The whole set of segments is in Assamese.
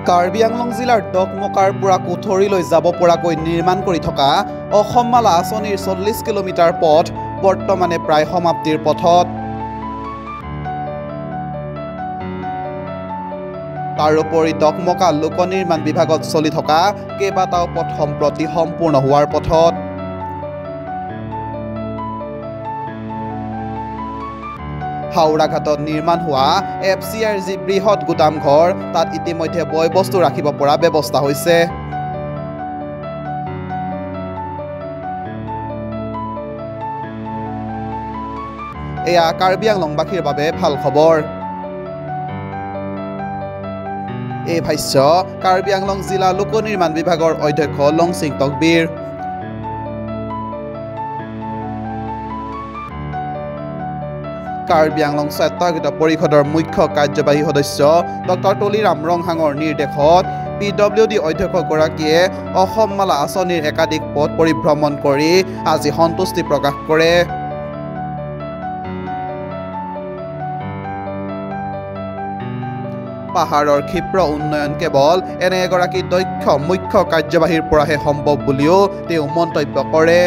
কাৰ্বি আংলং জিলাৰ ডকমকাৰ পৰা কুঠৰীলৈ যাব পৰাকৈ নিৰ্মাণ কৰি থকা অসম মালা আঁচনিৰ 40 কিলোমিটাৰ পথ বৰ্তমানে প্ৰায় সমাপ্তিৰ পথত। তাৰোপৰি ডকমকা লোক নিৰ্মাণ বিভাগত চলি থকা কেইবাটাও পথ সম্প্ৰতি সম্পূৰ্ণ হোৱাৰ পথত। হাওৰা ঘাটত নিৰ্মাণ হোৱা FCIৰ যি বৃহৎ গুদামঘৰ তাত ইতিমধ্যে বয় বস্তু ৰাখিব পৰা ব্যৱস্থা হৈছে। এয়া কাৰ্বি আংলংবাসীৰ বাবে ভাল খবৰ। এই ভাষ্য কাৰ্বি আংলং জিলা লোক নিৰ্মাণ বিভাগৰ অধ্যক্ষ লংচিং তকবীৰ। কাৰ্বি আংলং স্বায়ত্তশাসিত পৰিষদৰ মুখ্য কাৰ্যবাহী সদস্য ডক্টৰ তুলিৰাম ৰংহাঙৰ নিৰ্দেশত PWD অধ্যক্ষগৰাকীয়ে অসম মালা আঁচনিৰ একাধিক পথ পৰিভ্ৰমণ কৰি আজি সন্তুষ্টি প্ৰকাশ কৰে। পাহাৰৰ ক্ষীপ্ৰ উন্নয়ন কেৱল এনে এগৰাকী দক্ষ মুখ্য কাৰ্যবাহীৰ পৰাহে সম্ভৱ বুলিও তেওঁ মন্তব্য কৰে।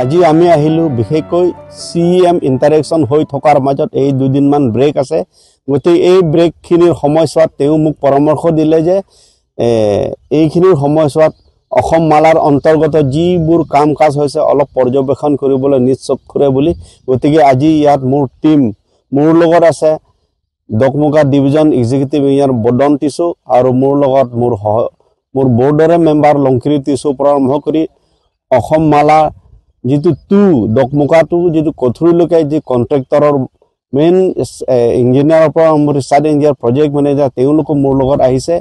আজি আমি আহিলোঁ বিশেষকৈ CM ইণ্টাৰেকশ্যন হৈ থকাৰ মাজত এই দুদিনমান ব্ৰেক আছে। গতিকে এই ব্ৰেকখিনিৰ সময়ছোৱাত তেওঁ মোক পৰামৰ্শ দিলে যে এইখিনিৰ সময়ছোৱাত অসম মালাৰ অন্তৰ্গত যিবোৰ কাম কাজ হৈছে অলপ পৰ্যবেক্ষণ কৰিবলৈ নিজ চক্ষুৰে বুলি। গতিকে আজি ইয়াত মোৰ টীম মোৰ লগত আছে, ডকমকা ডিভিজন এক্সিকিউটিভ ইঞ্জিনিয়াৰ বদন টিছু আৰু মোৰ লগত মোৰ বৰ্ডৰে মেম্বাৰ লংকিৰি টিছু প্ৰাৰম্ভ কৰি অসম মালা যিটো ডকমকাটো যিটো কঠুৰীলৈকে যি কণ্ট্ৰেক্টৰৰ মেইন ইঞ্জিনিয়াৰৰ পৰা আৰম্ভ কৰি ছাইড ইঞ্জিনিয়াৰ প্ৰজেক্ট মেনেজাৰ তেওঁলোকো মোৰ লগত আহিছে।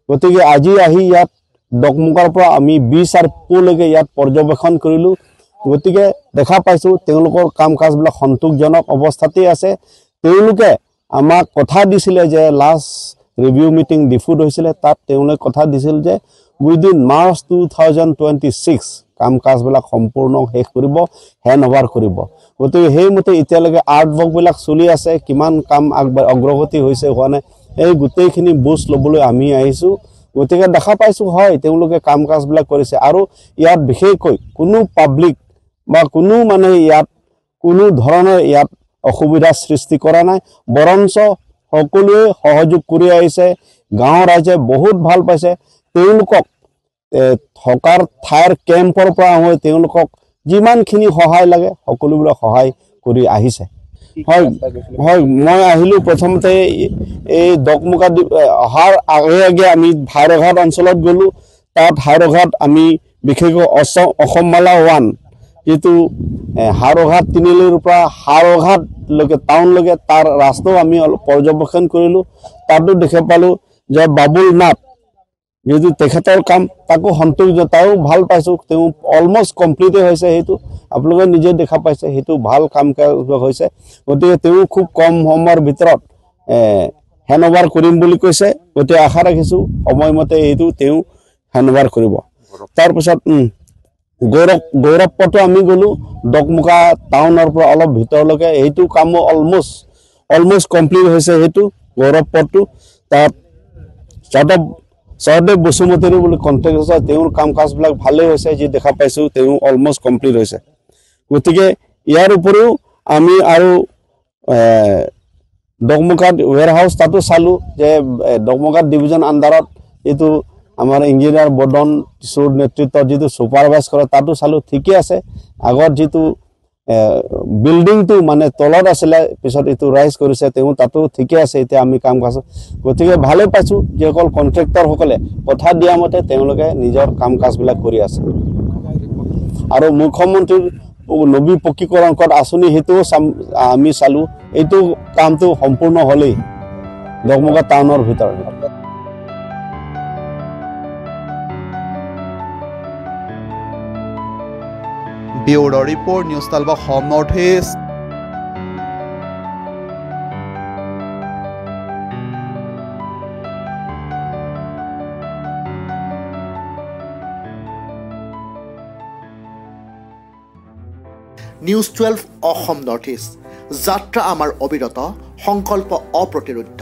গতিকে আজি আহি ইয়াত ডকমকাৰ পৰা আমি BCRPলৈকে ইয়াত পৰ্যবেক্ষণ কৰিলোঁ। গতিকে দেখা পাইছোঁ তেওঁলোকৰ কাম কাজবিলাক সন্তোষজনক অৱস্থাতেই আছে। তেওঁলোকে আমাক কথা দিছিলে যে লাষ্ট ৰিভিউ মিটিং ডিফুত হৈছিলে, তাত তেওঁলোকে কথা দিছিল যে উইদিন মাৰ্চ 2026 কাম কাজবিলাক সম্পূৰ্ণ শেষ কৰিব, হেণ্ড অভাৰ কৰিব। গতিকে সেইমতে এতিয়ালৈকে আৰ্ট ৱৰ্কবিলাক চলি আছে, কিমান কাম অগ্ৰগতি হৈছে হোৱা নাই এই গোটেইখিনি বুজ ল'বলৈ আমি আহিছোঁ। গতিকে দেখা পাইছোঁ হয় তেওঁলোকে কাম কাজবিলাক কৰিছে আৰু ইয়াত বিশেষকৈ কোনো পাব্লিক বা কোনো ইয়াত কোনো ধৰণৰ ইয়াত অসুবিধাৰ সৃষ্টি কৰা নাই, বৰঞ্চ সকলোৱে সহযোগ কৰি আহিছে। গাঁৱৰ ৰাইজে বহুত ভাল পাইছে। তেওঁলোকক থকাৰ ঠাইৰ কেম্পৰ পৰা হৈ তেওঁলোকক যিমানখিনি সহায় লাগে সকলোবিলাক সহায় কৰি আহিছে। হয় হয় মই আহিলোঁ প্ৰথমতে এই ডকমকা অহাৰ আগে আমি হাওৰাঘাট অঞ্চলত গ'লোঁ। তাত হাওৰাঘাট আমি বিশেষকৈ অসম মালা 1 যিটো হাওৰাঘাট তিনিআলিৰ পৰা হাওৰাঘাটলৈকে টাউনলৈকে তাৰ ৰাস্তাও আমি অলপ পৰ্যবেক্ষণ কৰিলোঁ। তাতো দেখা পালোঁ যে বাবুল নাথ যিটো তেখেতৰ কাম তাকো সন্তোষ, তাও ভাল পাইছোঁ। তেওঁ অলমষ্ট কমপ্লিটেই হৈছে, সেইটো আপোনালোকে নিজে দেখা পাইছে, সেইটো ভাল কাম হৈছে। গতিকে তেওঁ খুব কম সময়ৰ ভিতৰত হেণ্ড অভাৰ কৰিম বুলি কৈছে। গতিকে আশা ৰাখিছোঁ সময়মতে এইটো তেওঁ হেণ্ড অভাৰ কৰিব। তাৰপিছত গৌৰৱ পথো আমি গ'লোঁ ডকমকা টাউনৰ পৰা অলপ ভিতৰলৈকে, সেইটো কামো অলমষ্ট কমপ্লিট হৈছে। সেইটো গৌৰৱ পথটো তাত সহদেৱ বসুমতীৰো বুলি কণ্টেক্ট আছে, তেওঁৰ কাম কাজবিলাক ভালেই হৈছে, যি দেখা পাইছোঁ তেওঁ অলমষ্ট কমপ্লিট হৈছে। গতিকে ইয়াৰ উপৰিও আমি আৰু ডকমকাত ৱেৰ হাউচ তাতো চালোঁ যে ডকমকাত ডিভিজন আণ্ডাৰত এইটো আমাৰ ইঞ্জিনিয়াৰ বদন টিছুৰ নেতৃত্বত যিটো ছুপাৰভাইজ কৰে তাতো চালোঁ, ঠিকে আছে। আগত যিটো বিল্ডিংটো তলত আছিলে, পিছত এইটো ৰাইজ কৰিছে, তেওঁ তাতো ঠিকে আছে। এতিয়া আমি কাম কাজ গতিকে ভালে পাইছোঁ যিসকল কণ্ট্ৰেক্টৰসকলে কথা দিয়া মতে তেওঁলোকে নিজৰ কাম কাজবিলাক কৰি আছে। আৰু মুখ্যমন্ত্ৰীৰ নবী পকীকৰণ আঁচনি সেইটোও আমি চালোঁ, এইটো কামটো সম্পূৰ্ণ হ'লেই ডকমকা টাউনৰ ভিতৰত। ব্যুৰো ৰিপৰ্ট, নিউজ তালবা home north east. News 12 Assam north east. যাত্ৰা আমাৰ অবিৰত, সংকল্প অপ্ৰতিৰোধ্য।